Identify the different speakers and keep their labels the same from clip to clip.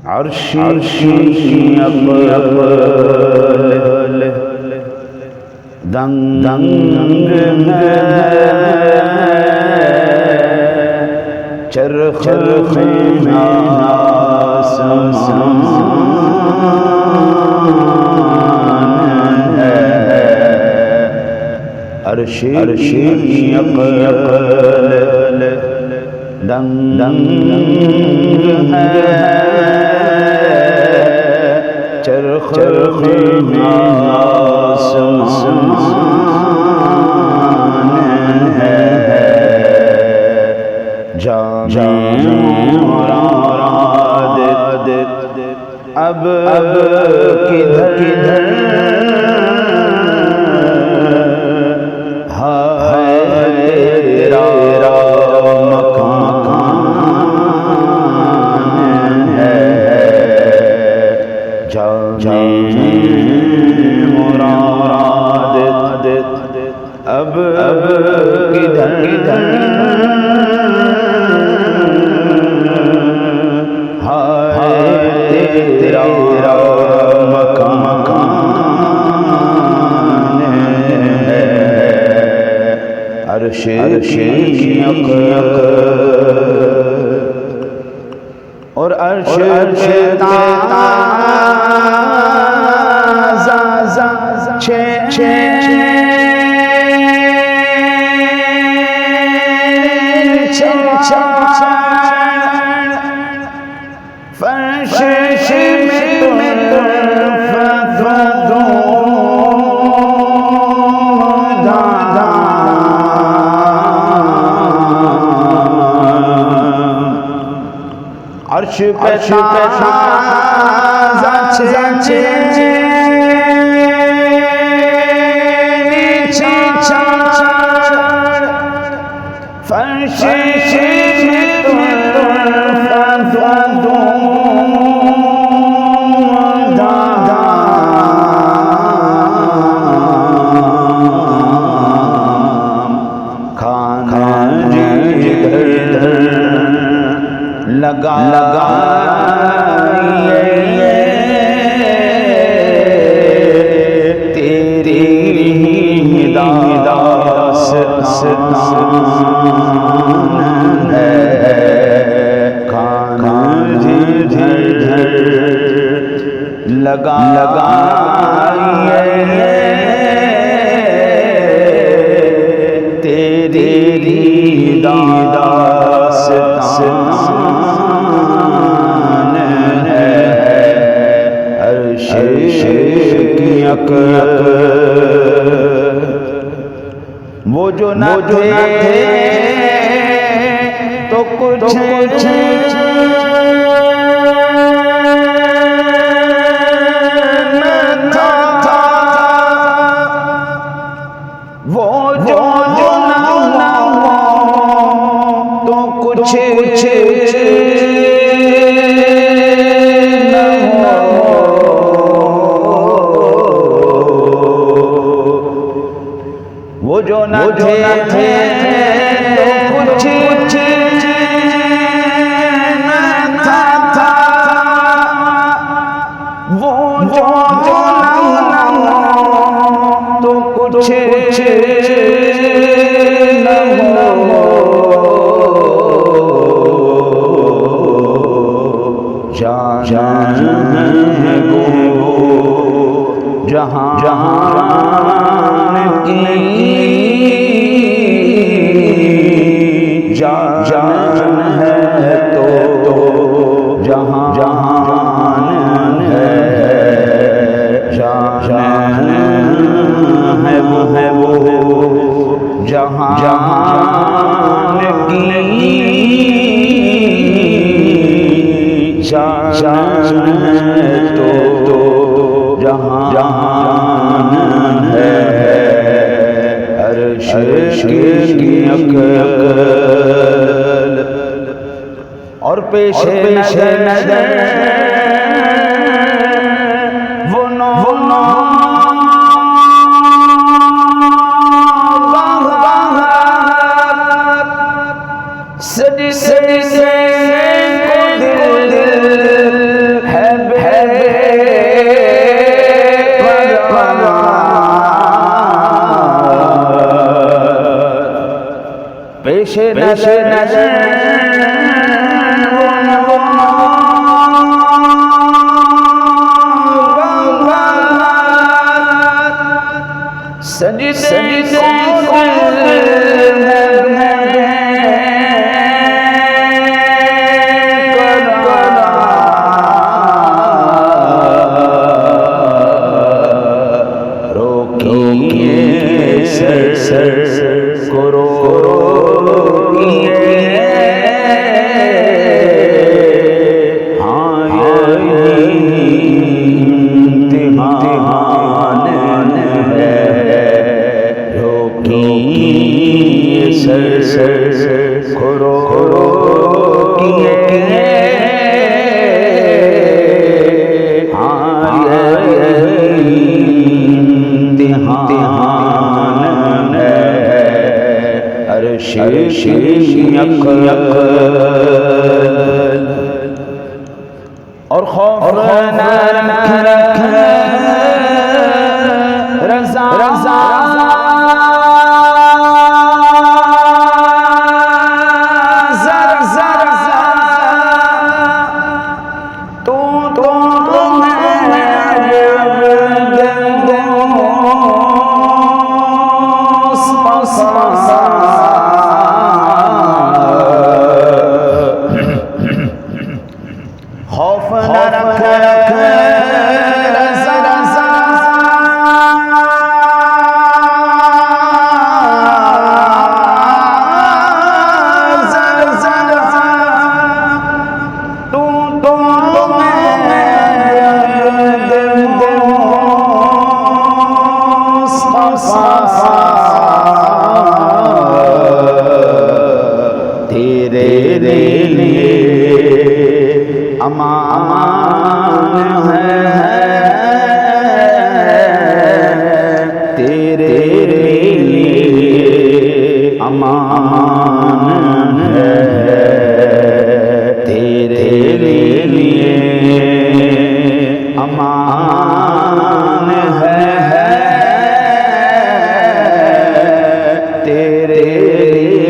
Speaker 1: अर्शी अक़ल दंग दंग चरख़ अर्शी अक़ल दंग दंग चरख़ मुराद अब किधर किधर है तेरा मकान है जाने मुराद अब किधर किधर तेरा मकान है अर्शे और अर्शे ताज़ा फर्श में अर्श पे फर्श लगा लगा तेरी दास्तान है खाना लगा लगा तेरी दास्तान है अर्शे की अक़ल वो जो न थे तो कुछ न था वो जो न हो तो कुछ न हो वो जो न थे तो कुछ न था वो जो न हो तो कुछ न हो जान गो जहान की जान है तो जहान है जान है वो जहान की जान है तो जहान है अर्श की अक़ल और पेशे नज़र वो नो सजदे से को दिल पेशे नजर और खौफ न रख रज़ा रज़ा अमान है तेरे लिए अमान है तेरे लिए अमान है तेरे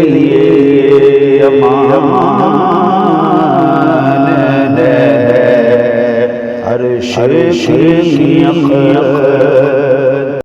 Speaker 1: लिए अमान अर्श की